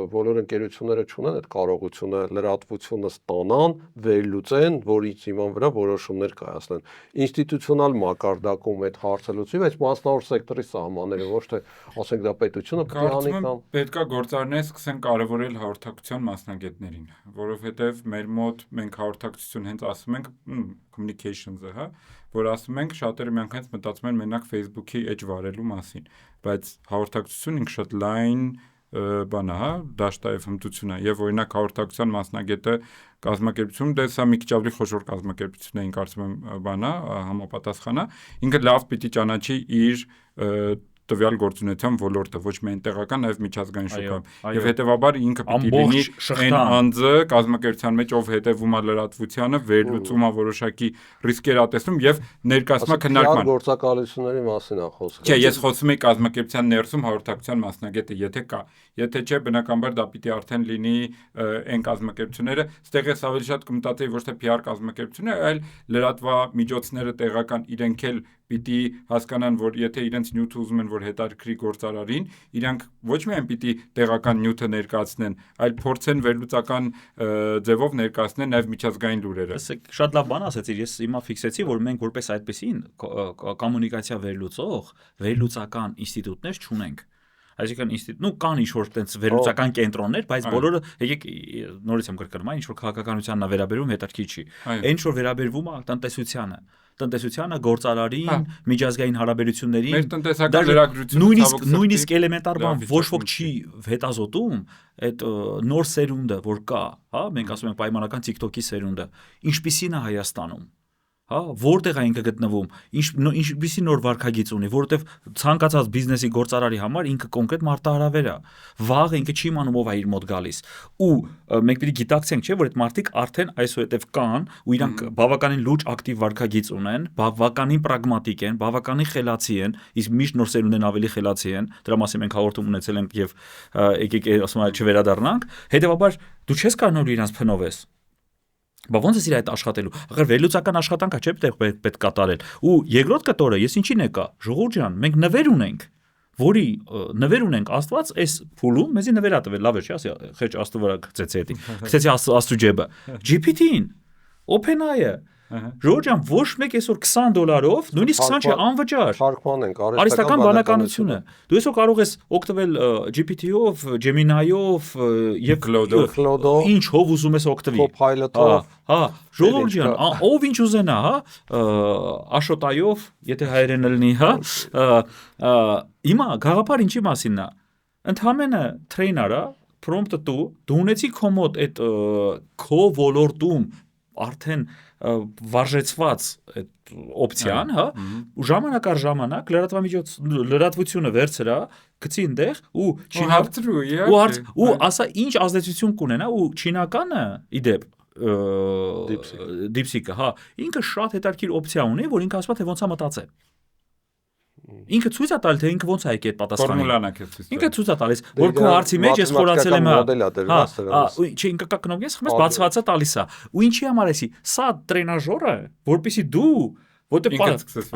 բոլոր ընկերությունները չունեն այդ կարողությունը լրատվությունը ստանան, վերլուծեն, որից հիման վրա որոշումներ կայացնեն։ Ինստիտուցիոնալ մակարդակում այդ հարցը լուծի, բայց մասնավոր սեկտորի սահմանները, ոչ թե ասենք դա պետությունը պետք է անի կամ պետքա գործարները սկսեն կարևորել հաղորդակցության մասնագետներին, որովհետև մեր մոտ մենք հաղորդակցություն հենց ասում ենք communications-ը, հա, որ ասում ենք շատերը միանգամից մտածում են մենակ Facebook-ի edge վարելու մասին, բայց հաղորդակցություն ինքը շատ լայն բան է, հա, դաշտայով հմտություն է, եւ օրինակ հաղորդակցության մասնագետը կազմակերպություն, դե սա մի քիչ ավելի խոշոր կազմակերպություն է, ինք կարծում եմ բանա, համապատասխանա, ինքը լավ պիտի ճանաչի իր տվյալ գործունեության ոլորտը, ոչ միայն տեղական, այլ միջազգային շուկայում։ Եվ հետեւաբար ինքը պիտի լինի այն անձը կազմակերպության մեջ, ով հետևում է լրատվությանը, վերլուծում է որոշակի ռիսկերատեսում եւ ներկայացում է քննարկման գործակալությունների մասին է խոսքը։ Չէ, ես խոսում եմ կազմակերպության ներսում հաղորդակցության մասնագետը, եթե կա, եթե չէ, բնականաբար դա պիտի արդեն լինի այն կազմակերպությունները, ստեղ ես ավելի շատ կմտածեի ոչ թե PR կազմակերպությունները, այլ լրատվամիջոցները տեղական իրենք էլ պիտի հասկանան, որ եթե իրենց նյութը ուզում են, որ հետարքրի գործարարին, իրանք ոչ միայն պիտի տեղական նյութը ներկայացնեն, այլ փորձեն վերլուծական ձևով ներկայացնել նաև միջազգային լուրերը։ Շատ լավ բան ասացիր, ես հիմա ֆիքսեցի, որ մենք որպես այդպեսին կոմունիկացիա վերլուծական ինստիտուտներ չունենք։ Այսինքն կան ինչ-որ տենց վերլուծական կենտրոններ, բայց բոլորը եկեք նորից եմ կրկնում, ինչ որ քաղաքականությանն է վերաբերում, հետարքի չի։ Այն որ վերաբերվում է տնտեսությանը, գործարարին, միջազգային հարաբերություններին, մեր տնտեսական լրագրությունը նույնիսկ էլեմենտար բան ոչ ոք չի հետազոտում, այդ նոր սերունդը, որ կա, հա, մենք ասում ենք պայմանական TikTok-ի սերունդը, ինչպիսին է Հայաստանում, հա, որտեղ է ինքը գտնվում, ինչպիսի նոր վարքագիծ ունի, որովհետև ցանկացած բիզնեսի գործարարի համար ինքը կոնկրետ մարտահրավեր է, վաղ ինքը չի իմանում ով է իր մոտ գալիս, ու մենք պետք է գիտակցենք, չէ, որ այդ մարդիկ արդեն այսուհետև կան, ու իրանք բավականին լուրջ ակտիվ վարքագիծ ունեն, բավականին պրագմատիկ են, բավականին խելացի են, իսկ միշտ նոր սերունդն ավելի խելացի են, դրա մասին մենք հաղորդում ունեցել ենք եւ եկեք ասում եմ չվերադառնանք, հետեւաբար դու չես կարող իրանց փնովես։ Բա ոնց է իր այդ աշխատելու։ Ախր վերլուծական աշխատանք է, չէ՞ պետք կատարել։ Ու երկրորդ կտորը, ես ինչին եկա, ժողովուրդ ջան, մենք նվեր ունենք, որի նվեր ունենք Աստված այս փուլում մեզի նվեր ա տվել, լավ է, չէ՞, ասի խեջ Աստծո վրա գցեցի էդի։ Գցեցի Աստծո ջեբը։ GPT-ին, OpenAI-ը, ժողովուրդ ջան, ոչ մեկ այսօր $20, նույնիսկ 20 չէ, անվճար։ Թարգման ենք, արհեստական բանականությունը։ Դու այսօր կարող ես օգտվել GPT-ով, Gemini-ով եւ Claude-ով, ինչ հով ուզում ես օգտվի։ Copilot-ով, հա, ժողովուրդ ջան, ով ինչ ուզենա, հա, Աշոտայով, եթե հայերեն լինի, հա, հիմա գաղափար ինչի մասինն է։ Ընդհանրապես trainer-ը, prompt-ը դու ունեցի քո մոտ այդ քո ոլորտում արդեն վարժեցված այդ օպցիան, հա, ու ժամանակ առ ժամանակ լրատվությունը վերցրա, գցի այնտեղ ու ասա ինչ ազդեցություն կունենա ու չինականը իդեպ դիպսիկը, հա, ինքը շատ հետաքրքիր օպցիա ունի, որ ինքը ասում է թե ոնց է մտածել։ Ինքը ցույց է տալիս թե ինքը ոնց է եկել այդ պատասխանը։ Ինքը ցույց է տալիս, որ քո հարցի մեջ ես խորացել եմ, չէ, ինքը կա կնոմես, խմես բացված է տալիս է։ Ու ինչի համար էսի։ Սա տրենաժորը, որպեսի դու որտեղ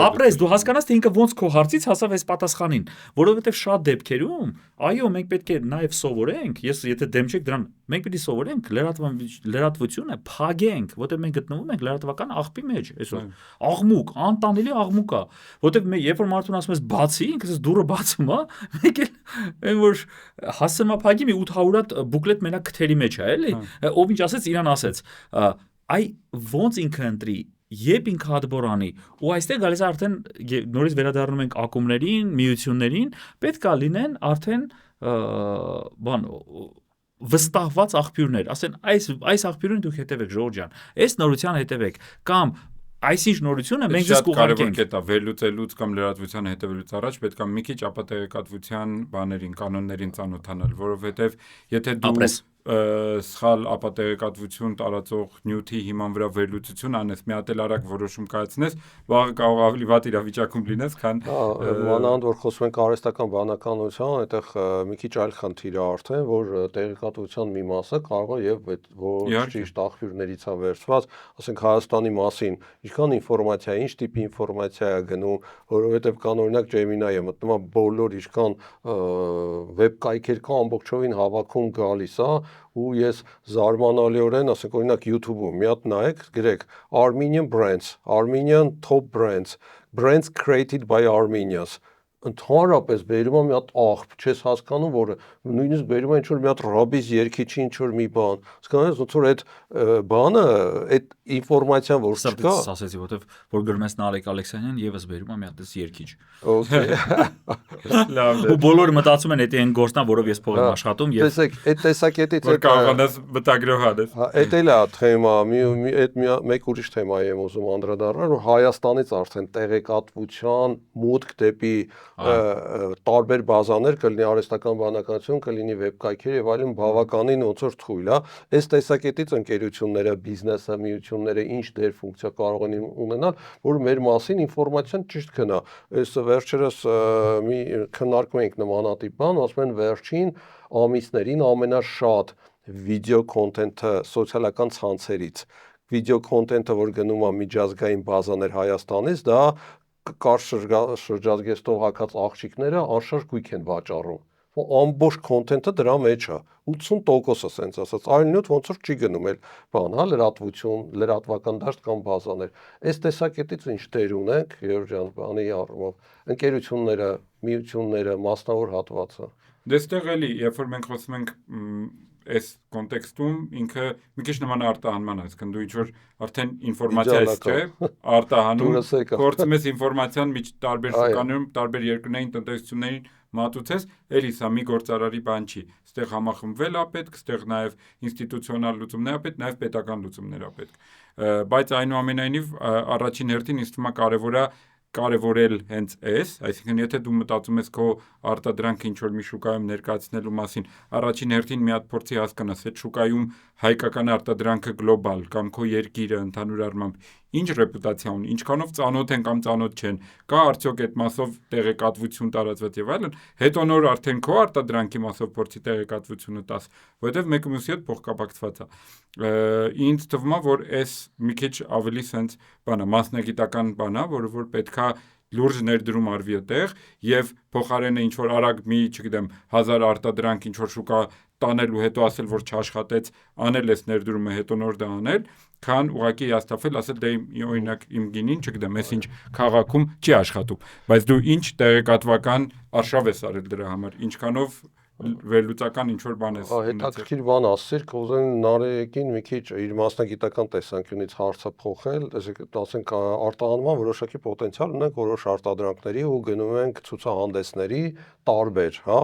ապրես դու հասկանաս թե ինքը ոնց քո հարցից հասավ այս պատասխանին, որովհետև շատ դեպքերում, այո, մենք պետք է նաև սովորենք, ես եթե դեմ չեք դրան, մենք պետք է սովորենք լրատվությունը փագենք, որտեղ մենք գտնվում ենք լրատվական աղբի մեջ այսօր։ Աղմուկ, անտանելի աղմուկ է, որտեղ երբ որ մարդուն ասում ես բացի, ինքս դուրը բացում է, մեկ էլ այն որ հասցնում է փագի մի 800 հատ բուկլետ մենակ քթերի մեջ է, էլի, ով ինչ ասեց, իրան ասեց։ Այ ոնց ինքը ընտրի Երբ ինքը հատբորանի ու այստեղ գալիս է արդեն նորից վերադառնում ենք ակումբներին, միություններին, պետք է լինեն արդեն վստահված աղբյուրներ, ասեն այս աղբյուրին դուք հետևեք ժողովուրդ ջան, այս նորության հետևեք կամ այսինչ նորությունը մենք Շատ ձեզ կարևոր կուղարկենք։ կետ է վերլուծելուց կամ լրատվության հետևելուց առաջ պետք է մի քիչ ապատեղեկատվության բաներին, կանոններին ծանոթանալ, որովհետև եթե դու Ապրես։ սխալ ապատեղեկատվություն տարածող նյութի հիման վրա վերլուծություն անես, մի հատ էլ արագ որոշում կայացնես, վաղը կարող ավելի վատ իրավիճակում լինես, քան մանավանդ որ խոսում ենք արհեստական բանականության, այդտեղ մի քիչ այլ խնդիր է արդեն, որ տեղեկատվության մի մասը կարող է եւ ոչ Իհարկե։ ճիշտ աղբյուրներից է վերցված, ասենք Հայաստանի մասին, ինչքան ինֆորմացիա, ինչ տիպի ինֆորմացիա է գնում, որովհետեւ կան օրինակ Gemini-ը մտնում է բոլոր ինչքան վեբ կայքեր կա ամբողջովին հավաքում գալիս է, ու ես զարմանալիորեն, ասենք օրինակ YouTube-ում մի հատ նայեք, գրեք Armenian brands, Armenian top brands created by Armenians, ընդհանրապես բերում է մի հատ աղբ, չես հասկանում, որ նույնիսկ բերում է ինչ-որ մի հատ ռաբիզ երգիչի ինչ-որ մի բան, հասկանես, ոնց որ այդ բանը, այդ ինֆորմացիան, որ չկա, Սրտից ասեցի, որովհետև որ գրում ես Նարեկ Ալեքսանյան եւս բերում է մի հատ երգիչ։ okay, լավ է, Ու բոլորը մտածում են դա այն գործն է, որով ես փող եմ աշխատում եւ տեսեք, այդ տեսակետից որ կարողանաս մտագրող անես։ Այդ էլ է թեմա, մեկ ուրիշ թեմա եմ ուզում անդրադառնալ, որ Հայաստանից արդեն տեղեկատվության մուտք դեպի տարբեր բազաներ, կլինի արհեստական բանականություն, կլինի վեբկայքեր եւ այլն, բավականին ոնց որ թույլ է։ Այս տեսակետից ընկերությունները, բիզնեսը, միությունները ինչ դեր ֆունկցիա կարող են ունենալ, որ մեր մասին ինֆորմացիան ճիշտ գնա։ Այս վերջերս մի քննարկում ենք նմանատիպ բան, ասում են վերջին ամիսներին ամենաշատ վիդեո կոնտենթը սոցիալական ցանցերից, վիդեո կոնտենթը, որ գնում է միջազգային բազաներ Հայաստանից, դա կար շրջազգեստող հակած աղջիկները անշարժ գույք են վաճառում։ Ամբողջ կոնտենթը դրա մեջ է, 80%-ը սենց ասած, այլ նյութ ոնց որ չի գնում էլ բան, հա, լրատվություն, լրատվական դաշտ կամ բազաներ։ Այս տեսակետից ինչ դեր ունենք, Գեորգ ջան, բանի առումով, ընկերությունները, միությունները, մասնավոր հատվածը։ Դեստեղ էլի, երբ որ մենք խոսում ենք այս կոնտեքստում, ինքը մի քիչ նման արտահանման է, այսինքն դու ինչ-որ արդեն ինֆորմացիա ես, չէ, արտահանում, փորձում ես ինֆորմացիան տարբեր շուկաներում, տարբեր երկրներին, տնտեսություններին մատուցես, էլի սա մի գործարարի բան չի։ Այստեղ համախմբվել է պետք, այստեղ նաև ինստիտուցիոնալ լուծումներ է պետք, նաև պետական լուծումներ է պետք։ Բայց այնուամենայնիվ առաջին հերթին ինձ թվում է կարևորել հենց այս, այսինքն եթե դու մտածում ես քո արտադրանքը ինչ-որ մի շուկայում ներկայացնելու մասին, առաջին հերթին մի հատ փորձի հասկանաս, այդ շուկայում հայկական արտադրանքը գլոբալ կամ քո երկիրը ընդհանուր առմամբ ինչ ռեպուտացիա ունի, ինչքանով ծանոթ են կամ ծանոթ չեն, կա արդյոք այդ մասով տեղեկատվություն տարածված եւ այլն, հետո նոր արդեն քո արտադրանքի մասով փորձի տեղեկատվությունը տաս, որովհետեւ մեկը մյուսի հետ փոխկապակցված է։ Ինձ թվում է, որ այս մի քիչ ավելի sense բան է, մասնագիտական բան է, որը որ պետքա լուրջ ներդրում արվի այդտեղ եւ փոխարենը ինչ որ արագ մի, չգիտեմ, 1000 արտադրանք ինչ որ շուկա տանելու հետո ասել որ չաշխատեց, անել էս ներդրումը հետո նոր դա անել, քան ուղղակի հիասթափվել, ասել դե օրինակ իմ գինին, չգիտեմ, ես ինչ քաղաքում չի աշխատում, բայց դու ինչ տեղեկատվական արշավ ես արել դրա համար, ինչքանով վերլուծական ինչ որ բան ես հետաքրքիր բան ասիր, կուզեմ Նարեկին մի քիչ իր մասնագիտական տեսանկյունից հարցը փոխել, ասենք արտահանման որոշակի պոտենցիալ ունենք որոշ արտադրանքների ու գնում ենք ցուցահանդեսների տարբեր, հա,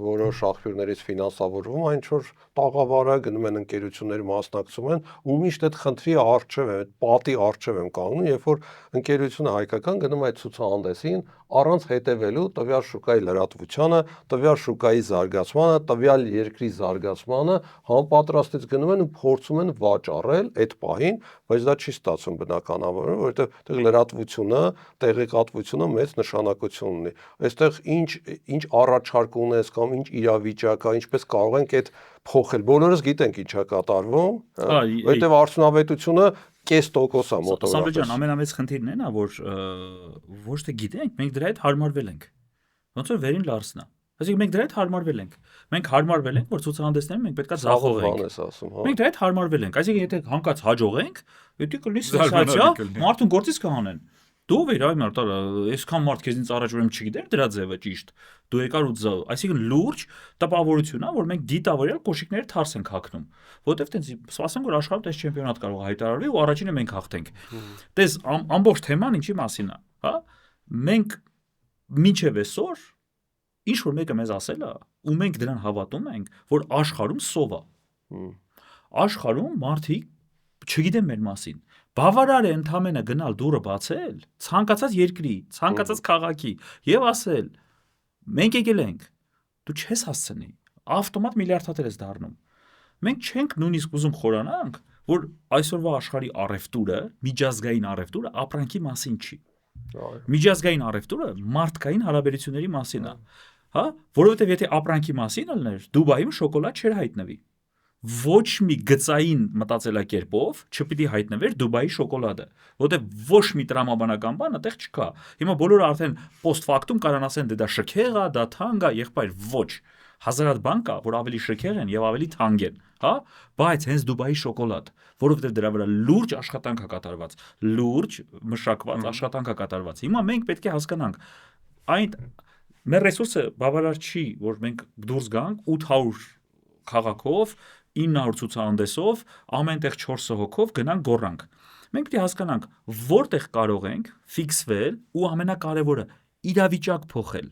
որոշ աղբյուրներից ֆինանսավորվում է, ինչ որ տաղավարը գնում են ընկերություններ մասնակցում են, ու միշտ այդ խնդրի առջև է, այդ պատի առջև եմ կանգնում, երբ որ ընկերությունը հայկական գնում է այդ ցուցահանդեսին առանց հետևելու տվյալ շուկայի լրատվությանը, տվյալ շուկայի զարգացմանը, տվյալ երկրի զարգացմանը, համապատրաստից գնում են ու փորձում են վաճառել այդ պահին, բայց դա չի ստացվում բնականաբար, որովհետև լրատվությունը, տեղեկատվությունը մեծ նշանակություն ունի։ Այստեղ ինչ առաջարկ ունես կամ ինչ իրավիճակ է, ինչպես կարող ենք այդ փոխել։ Բոլորս գիտենք ինչա կատարվում, որովհետև արդյունավետությունը կես տոկոս է մոտավորապես։ Սամվել ջան, ամենամեծ խնդիրն է նա, որ ոչ թե գիտենք, մենք դրա հետ հարմարվել ենք։ Ոնց որ վերին լարսն է։ Այսինքն մենք դրա հետ հարմարվել ենք։ Մենք հարմարվել ենք, որ ցուցահանդեսներում մենք պետքա ձախողենք։ Մենք դրա հետ հարմարվել ենք։ Այսինքն եթե հանկարծ հաջողենք, դա կլինի սենսացիա, մարդուն գործից կհանեն։ Դու ով ես, այ մարդ, այսքան մարդ քեզնից առաջ ուրեմն չգիտեր դրա ձևը ճիշտ։ Դու եկար ու ձ, այսինքն լուրջ տպավորություն է, որ մենք դիտավորյալ կոշիկները թարս ենք հագնում, որովհետև տենց սպասենք որ աշխարհում տես չեմպիոնատ կարող հայտարարվի ու առաջինը մենք հաղթենք։ Տես ամբողջ թեման ինչի մասին է, հա։ Մենք մինչև այսօր ինչ որ մեկը մեզ ասել է, ու մենք դրան հավատում ենք, որ աշխարհում սով է։ Աշխարհում մարդիկ չգիտեն մեր մասին, Բավարար է ընդամենը գնալ դուրը բացել, ցանկացած երկրի, ցանկացած քաղաքի եւ ասել. մենք եկել ենք, դու չես հասցնի, ավտոմատ միլիարդատեր ես դառնում։ Մենք չենք նույնիսկ ուզում խորանանք, որ այսօրվա աշխարհի առևտուրը, միջազգային առևտուրը ապրանքի մասին չի։ Միջազգային առևտուրը մարդկային հարաբերությունների մասին է, հա, որովհետև եթե ապրանքի մասին ելներ, Դուբայում շոկոլադ չէր հայտնվի։ Ոչ մի գծային մտածելակերպով չպիտի հայտնվեր Դուբայի շոկոլադը, որովհետև ոչ մի տրամաբանական բան այդտեղ չկա։ Հիմա բոլորը արդեն post factum կարան ասեն դա շքեղ է, դա թանկ է, եղբայր, ոչ։ Հազարատ բան կա, որ ավելի շքեղ են եւ ավելի թանկ են, հա, բայց հենց Դուբայի շոկոլադ, որովհետև դրա վրա լուրջ աշխատանք է կատարված, լուրջ մշակված աշխատանք է կատարված։ Հիմա մենք պետք է հասկանանք, այն մեր ռեսուրսը բավարար չի, որ մենք դուրս գանք 800 քաղաքով, 900 ցուցահանդեսով, ամենտեղ 4 հոգով գնանք գոռանք։ Մենք պետք է հասկանանք, որտեղ կարող ենք ֆիքսվել ու ամենակարևորը իրավիճակ փոխել։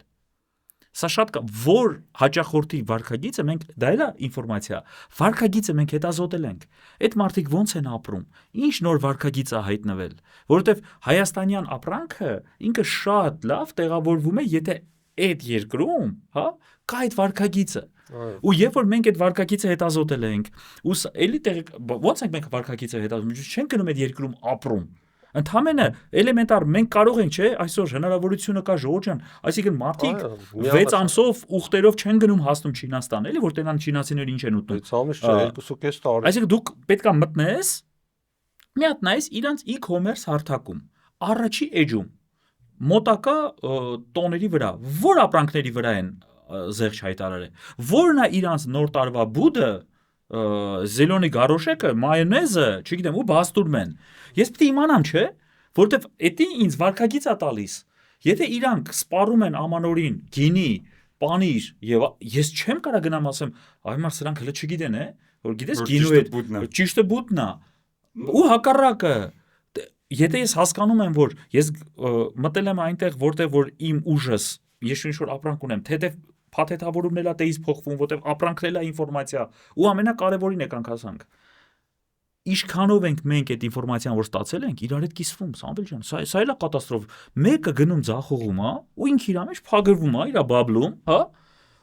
Սա շատ կա, որ հաճախորդի վարքագիծը մենք դա էլ է ինֆորմացիա, վարքագիծը մենք հետազոտել ենք։ Այդ մարդիկ ոնց են ապրում, ինչ նոր վարքագիծ է հայտնվել, որովհետև հայաստանյան ապրանքը ինքը շատ լավ տեղավորվում է, եթե այդ երկրում, հա, կա այդ վարքագիծը։ Ու երբ որ մենք այդ վարքագիծը հետազոտել ենք, ու էլի ոնց ենք մենք վարքագիծը հետազոտում, չենք գնում այդ երկրում ապրում։ Ընդհանրապես էլեմենտար մենք կարող ենք, չէ, այսօր հնարավորությունը կա Ժողովուրդ ջան, այսինքն մարդիկ 6 ամսով ուխտերով չեն գնում հասնում Չինաստան, էլի որ տենան չինացիները ինչ են ուտում։ 6 ամիս չէ, 2.5 տարի։ Այսինքն դուք պետքա մտնես, մի հատ նայես իրանց e-commerce հարթակում, առաջի էջում մոտակա տոների վրա, որ ապրանքների վրա են զեղչ հայտարարել, որն է իրանց նոր տարվա բուդը, զելոնի գարոշեկը, մայոնեզը, չգիտեմ, ու բաստուրմեն։ Ես պետք է իմանամ, չէ, որովհետև էդի ինձ վարքագիծ է տալիս։ Եթե իրանք սպառում են ամանորին, գինի, պանիր եւ ես չեմ կարա գնամ ասեմ, այ մարդ սրանք հələ չգիտեն, որ գիտես գինու է, ճիշտը բուդն է։ Ու հակառակը, եթե ես հասկանում եմ, որ ես մտել եմ այնտեղ, որտեղ որ իմ ուժս, ես ինչ-որ ապրանք ունեմ, թեթև փաթեթավորումն էլա տեից փոխվում, որտեղ ապրանքն էլա ինֆորմացիա, ու ամենակարևորին եկանք հասանք։ Ինչքանով ենք մենք այդ ինֆորմացիան, որ ստացել ենք, իրար հետ կիսվում, Սամվել ջան, սա էլա կատաստրոֆ։ Մեկը գնում ձախողում, հա, ու ինքը իր մեջ փագրվում է, իր բաբլում, հա,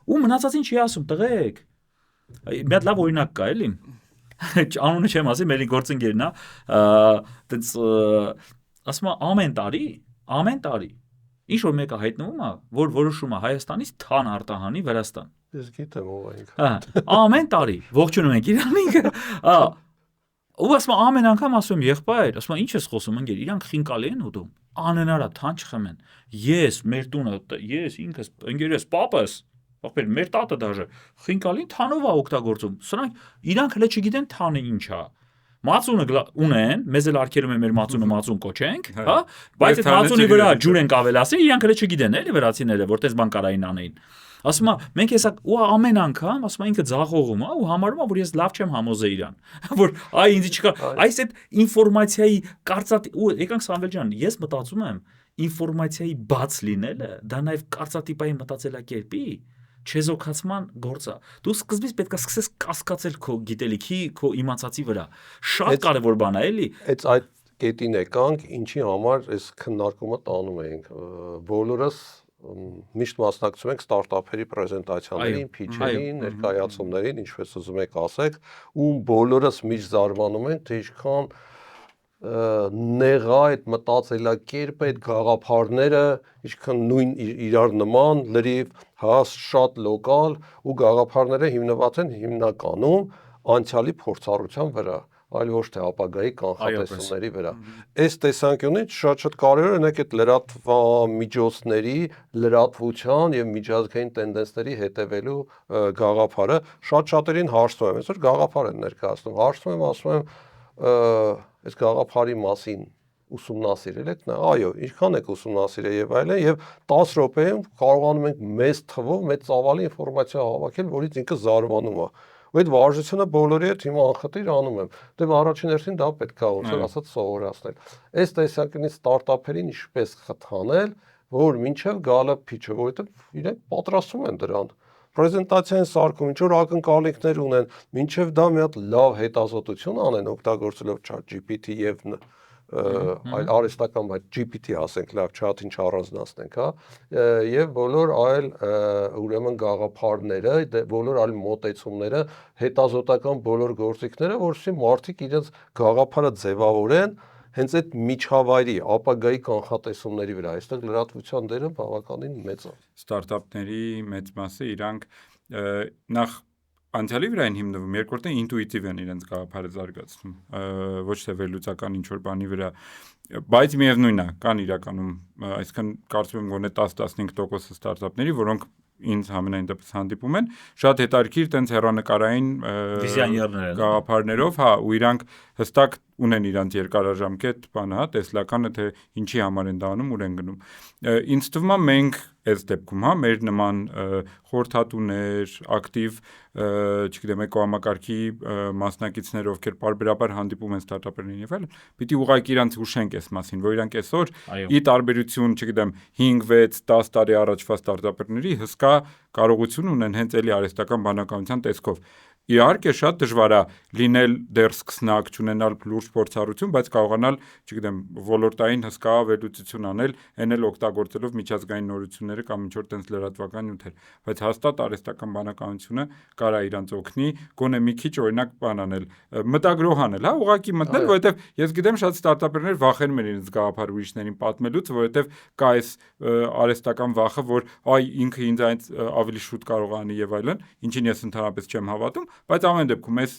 ու մնացածին չի ասում, տղեկ։ Մի հատ լավ օրինակ կա, էլի։ Անունը չեմ ասի, մեր գործընկերն է, այդպես ասում է ամեն տարի ինչ որ մեկը հայտնվում է, որ որոշում է Հայաստանից թան արտահանի Վրաստան։ Ես գիտեմ ով է ինքը։ Ամեն տարի ողջունում ենք իրան ինքը։ Ու ասում ամեն անգամ ասում եղբայր, ասում ինչ ես խոսում ընկեր, իրանք խինկալի են ուտում։ Անհնար է թան չխմեն։ Ես մեր տունը, ես ինքս ընկերս, պապս, ախպեր մեր տատը դաժե խինկալին թանով է օգտագործում։ Սրանք իրանք հələ չգիտեն թանը ինչ է։ Մածունը ունեն, մեզ էլ արգելում է մեր մածունը մածուն կոչենք, հա, բայց այդ մածունի վրա ջուր ենք ավելացրել, իրանք հələ չգիտեն, էլի վրացիները, որտես բան կարային անեին։ Ասում է, մենք հեսա ու ամեն անգամ, ասում է ինքը ձախողում է ու համարում է, որ ես լավ չեմ համոզել իրան, որ այ ինձ չկա, այս այդ ինֆորմացիայի կարծատի ու եկանք Սամվել ջան, ես մտածում եմ, ինֆորմացիայի բաց լինելը, դա նաև կարծատիպային մտածելակերպի չեզոքացման գործ է։ Դու սկզբից պետք է սկսես կասկածել քո գիտելիքի, քո իմացածի վրա։ Շատ կարևոր բան է, էլի։ Այդ կետին եկանք, ինչի համար այս քննարկումը տանում ենք։ Բոլորս միշտ մասնակցում ենք ստարտափերի պրեզենտացիաներին, փիչերին, ներկայացումներին, ինչպես ուզում եք ասեք, ու բոլորս միշտ զարմանում ենք, թե ինչքան նեղա այդ մտածելակերպը, այդ գաղափարները, ինչքան նույն իրար նման, լրիվ, հա, շատ լոկալ ու գաղափարները հիմնված են հիմնականում անցյալի փորձառության վրա, այլ ոչ թե ապագայի կանխատեսումների վրա։ Այս տեսանկյունից շատ կարևոր է այդ լրատվամիջոցների, լրատվության եւ միջազգային տենդենսների հետևելու գաղափարը շատերին հարցնում եմ, այսօր գաղափար են ներկայացնում, հարցնում եմ, ասում եմ, այս գաղափարի մասին ուսումնասիրել եք, այո, ինչքան եք ուսումնասիրել եւ այլն, եւ 10 րոպեում կարողանում ենք մեծ թվով մեծ ծավալի ինֆորմացիա հավաքել, որից ինքը զարմանում է։ Ու այդ վարժությունը բոլորի հետ հիմա անխտիր անում եմ։ Դե առաջին հերթին դա պետք է ոնց որ ասած սովորացնել։ Այս տեսակետից ստարտափերին ինչպես խթանել, որ մինչև գալը փիչը, որովհետեւ իրենք պատրաստվում են դրան։ Պրեզենտացիան սարքում, ինչ որ ակնկալիքներ ունեն, մինչև դա մի հատ լավ հետազոտություն անեն օգտագործելով ChatGPT եւ այլ արհեստական բայց GPT ասենք լավ chat-ին չառանձնացնենք, հա, եւ բոլոր այլ ուրեմն գաղափարները, բոլոր այլ մոտեցումները, հետազոտական բոլոր գործիքները, որովհետեւ մարդիկ իրենց գաղափարը ձևավորեն հենց այդ միջավայրի ապագայի կանխատեսումների վրա, այստեղ լրատվության դերը բավականին մեծ է։ Ստարտափների մեծ մասը իրանք նախ անցյալի վրա են հիմնվում, երկրորդը ինտուիտիվ են իրենց գաղափարը զարգացնում, ոչ թե վերլուծական ինչ-որ բանի վրա, բայց միևնույնն է, կան իրականում, այսինքն կարծում եմ գոնե 10-15% ստարտափների, որոնք ինձ համենայն դեպս հանդիպում են, շատ հետաքրքիր տենց հեռանկարային գաղափարներով, հա, ու իրանք հստակ ունեն իրանք երկարաժամկետ բանը, հա, տեսլականը, թե ինչի համար են դանում, ուր են գնում։ Ինձ թվում է մենք այս դեպքում, հա, մեր նման խորհրդատուներ, ակտիվ, չգիտեմ, էկոհամակարգի մասնակիցներ, ովքեր պարբերաբար հանդիպում են ստարտափերին եւ այլն, պիտի ուղղակի իրանք ուշենք այս մասին, որ իրանք այսօր ի տարբերություն, չգիտեմ, 5-6-10 տարի առաջվա ստարտափերների հսկա կարողություն ունեն հենց էլի արհեստական բանականության տեսքով։ Իհարկե շատ դժվար է լինել դեռ սկսնակ, չունենալ լուրջ փորձառություն, բայց կարողանալ, չգիտեմ, ոլորտային հսկա վերլուծություն անել, այն էլ օգտագործելով միջազգային նորությունները կամ ինչ-որ տենց լրատվական նյութեր, բայց հաստատ արհեստական բանականությունը կարա իրանց օգնի, գոնե մի քիչ օրինակ բան անել, մտագրող անել, հա, ուղղակի մտնել, որովհետև ես գիտեմ շատ ստարտափերներ վախենում են իրենց գաղափար ուրիշներին պատմելուց, որովհետև կա այս արհեստական վախը, որ այ ինքը ինձ այնց ավելի շուտ կարող անի եւ այլն, ինչին ես ընդհանրապես չեմ հավատում, բայց ամեն դեպքում այս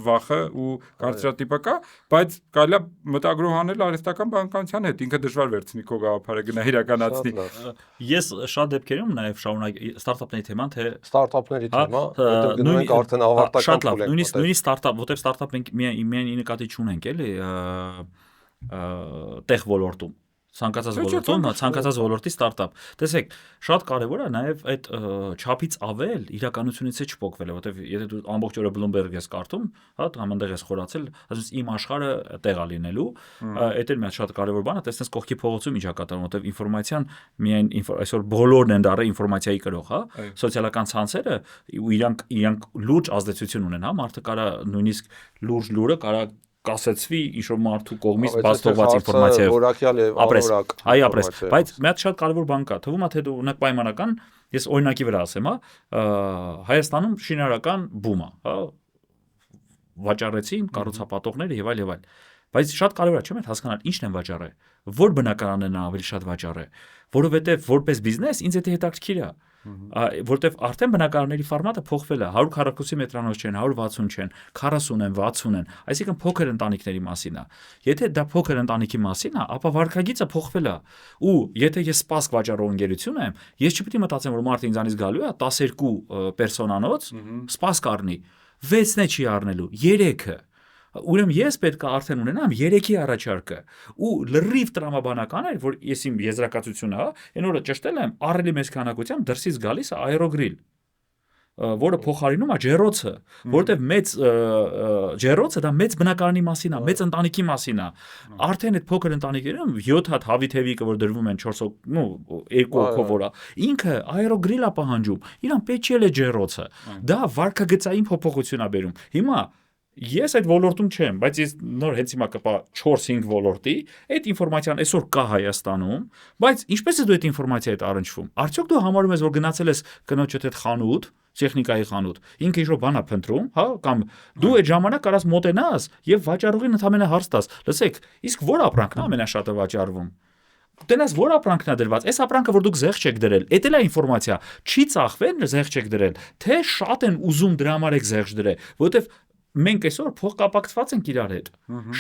վախը ու կարծրատիպը կա, բայց կարելի է մտագրող անել արհեստական բանականության հետ, ինքը դժվար վերցնի քո գաղափարը գնա իրականացնի։ Ես շատ դեպքերում նաև շարունակ ստարտափների թեման, թե ստարտափների թեմա, որտեղ գնում ենք արդեն ավարտական շատ լավ, նույնիսկ ստարտափ, որտեղ ստարտափ մենք միայն ի նկատի չունենք, էլի, տեղ ոլորտում ցանկացած ոլորտի ստարտափ։ Տեսեք, շատ կարևոր է նաև այդ չափից ավել իրականությունից չփոխվելը, որովհետև եթե դու ամբողջ օրը Bloomberg ես կարդում, հա, ամենտեղ ես խորացել, ասես իմ աշխարհը տեղ է լինելու, այդ էլ մի շատ կարևոր բան է, տեսնես կողքի փողոցում ինչ է կատարվում, որովհետև ինֆորմացիան միայն այսօր բոլորն են դառը ինֆորմացիայի կրող, հա, սոցիալական ցանցերը ու իրանք լուրջ ազդեցություն ունեն, հա, մարդը կարա նույնիսկ լուրջ լուրը կարա կասեցվի ինչ-որ մարդու կողմից բացթողված ինֆորմացիայով, որակյալ եւ անորակ, ապրես, բայց մի հատ շատ կարևոր բան կա, թվում է թե դու ունեք պայմանական, ես օրինակի վրա ասեմ, հա, Հայաստանում շինարարական բում է, հա, վաճառեցին կառուցապատողները եւ այլ, բայց շատ կարևոր է, չէ՞, հասկանալ ինչն են վաճառել, որ բնակարանն է ավելի շատ վաճառել, որովհետեւ որպես բիզնես ինձ դա հետաքրքիր է, որտեվ արդեն բնակարանների ֆորմատը փոխվել է, 140 մետրանոց չեն, 160 չեն, 40 են, 60 են, այսինքն փոքր ընտանիքների մասին է։ Եթե դա փոքր ընտանիքի մասին է, ապա վարկագիծը փոխվել է։ Ու եթե ես սպասք վաճառող ընկերություն եմ, ես չպետք է մտածեմ, որ մարդը ինձանից գալու է 12 պերսոնանոց, սպասք առնի, 6-ն է չի առնելու, 3-ը։ Ուրեմն ես պետք է արդեն ունենամ 3-ի առաջարկը ու լրիվ տրամաբանական էր, որ ես իմ եզրակացությունը, հա, այն օրը ճշտել եմ, առելի մեծ քանակությամբ դրսից գալիս է Aerogrill, որը փոխարինում է ջեռոցը, որտեղ մեծ ջեռոցը դա մեծ բնակարանի մասին է, մեծ ընտանիքի մասին է։ Արդեն այդ փոքր ընտանիքներում 7 հատ հավիթևիկը, որ դրվում են 4 հոգով որա, ինքը Aerogrill է պահանջում, իրան պետք չէ ջեռոցը։ Դա վարկագծային փոփոխություն է բերում։ Հիմա ես այդ ոլորտում չեմ, բայց ես նոր հենց հիմա կպա 4-5 ոլորտի, այդ ինֆորմացիան այսօր կա Հայաստանում, բայց ինչպես է դու այդ ինֆորմացիա հետ առնչվում։ Արդյոք դու համարում ես, որ գնացել ես կնոջդ այդ խանութ, տեխնիկայի խանութ, ինքը ինչ-որ բան է փնտրում, հա, կամ դու այդ ժամանակ կարաս մոտենաս եւ վաճառողին ընդհանրապես հարց տաս։ Լսեք, իսկ որ ապրանքն է ամենաշատը վաճառվում։ Տենաս որ ապրանքն է դրված, այս ապրանքը որ դուք զեղ չեք դրել, դա էլ է ինֆորմացիա, չի ծախվել զեղ չեք դրել, թե շատ են ուզում դրա համար եք զեղ դրել, որովհետեւ մենք այսօր փոխկապակցված ենք իրար հետ։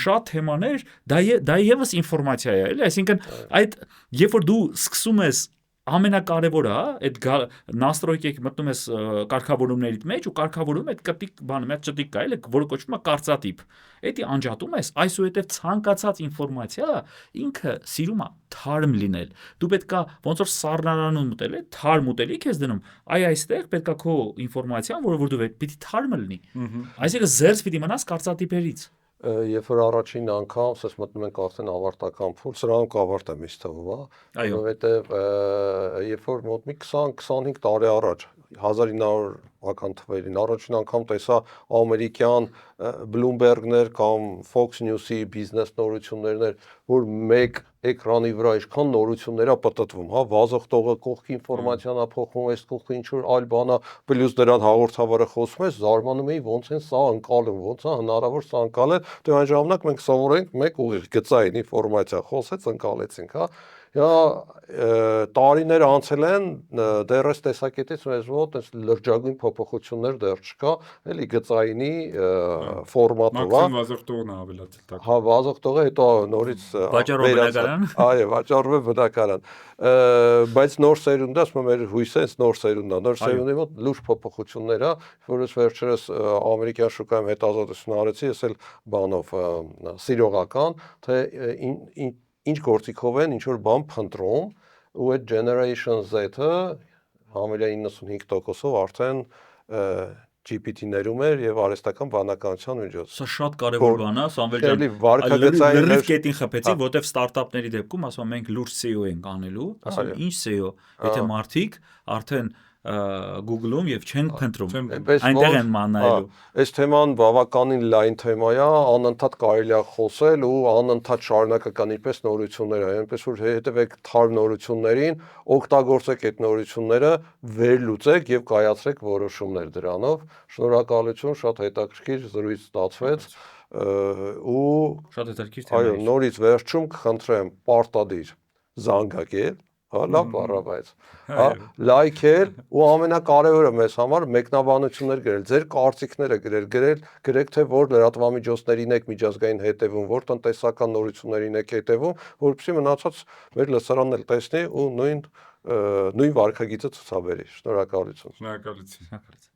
Շատ թեմաներ, դա եւս ինֆորմացիա է, էլի, այսինքն այդ երբ որ դու սկսում ես ամենակարևորը, հա, այդ նաստրոյկեք մտնում ես կարգավորումների մեջ ու կարգավորում այդ կտիկ բանը, մի հատ ճտիկ կա, էլի, որը կոչվում է կարծատիպ։ Էդի անջատում ես, այսուհետև ցանկացած ինֆորմացիա ինքը սիրում է թարմ լինել։ Դու պետքա ոնց որ սառնարանում ուտել է, թարմ ուտելիք ես դնում, այստեղ պետքա քո ինֆորմացիան, որը որ դու պիտի թարմը լինի։ Այսինքն զերծ պիտի մնաս կարծատիպերից։ երբ որ առաջին անգամ ասես մտնում ենք արդեն ավարտական փուլ, սրանում կավարտ եմ ինձ թվում, Այո։ որովհետև երբ որ մոտ մի 20-25 տարի առաջ 1900-ական թվերին առաջին անգամ տեսա ամերիկյան Bloomberg-ներ կամ Fox News-ի բիզնես նորություններն էր, որ մեկ էկրանի վրա ինչքան նորություններ է պտտվում, հա, վազող տողը կողքի ինֆորմացիան է փոխվում, այս կողքը ինչ որ այլ բան է, պլյուս դրան հաղորդավարը խոսում է, զարմանում էի ոնց են սա անցալում, ոնց է հնարավոր սա անցալել, դե այն ժամանակ մենք սովորենք մեկ ուղիղ գծային ինֆորմացիա, խոսեց, անցալեցինք, հա։ Տարիներ անցել են, դեռ այս տեսակետից մեզ մոտ այս լրջագույն փոփոխություններ դեռ չկա, էլի գծայինի ֆորմատով, Մաքսիմում վազող տողն է ավելացել տակ։ հա, վազող տողը հետո նորից Վաճառող բնակարան։ այո, վաճառվում է բնակարան, բայց նոր սերունդը, ասում եմ, մեր հույսը հենց նոր սերունդն է, նոր սերունդի մոտ լուրջ փոփոխություններ է, որ ես վերջերս ամերիկյան շուկայում հետազոտություն արեցի, ես էլ բանով սիրողական, թե ինչ գործիքով են ինչ որ բան փնտրում, ու այդ Generation Z-ը համարյա 95%-ով արդեն GPT-ներում էր եւ արհեստական բանականության միջոց։ Սա շատ կարևոր բան է, Սամվել ջան։ Էլի վարկագծային Լրիվ կետին խփեցի, որտեվ ստարտափների դեպքում ասում մենք լուրջ SEO ենք անելու, ասում ինչ SEO, եթե մարդիկ արդեն Google-ում եւ չեն փնտրում, այնտեղ են մանալու։ Այս թեման բավականին լայն թեմա է, անընդհատ կարելի է խոսել ու անընդհատ շարունակական իպես նորություններ են, այնպես որ հետևեք թարմ նորություններին, օգտագործեք այդ նորությունները, վերլուծեք եւ կայացրեք որոշումներ դրանով։ Շնորհակալություն, շատ հետաքրքիր զրույց ստացվեց ու Շատ հետաքրքիր թեմա է։ այո, նորից վերջում կխնդրեմ պարտադիր զանգակել, հա, լավ բառա, հա, լայքել ու ամենակարևորը մեզ համար մեկնաբանություններ գրել, ձեր կարծիքները գրեք թե որ լրատվամիջոցներին եք միջազգային հետևում, որ տնտեսական նորություններին եք հետևում, որովհետեւ մնացած մեր լսարանն էլ տեսնի ու նույն վարքագիծը ցուցաբերի։ Շնորհակալություն։ Շնորհակալություն։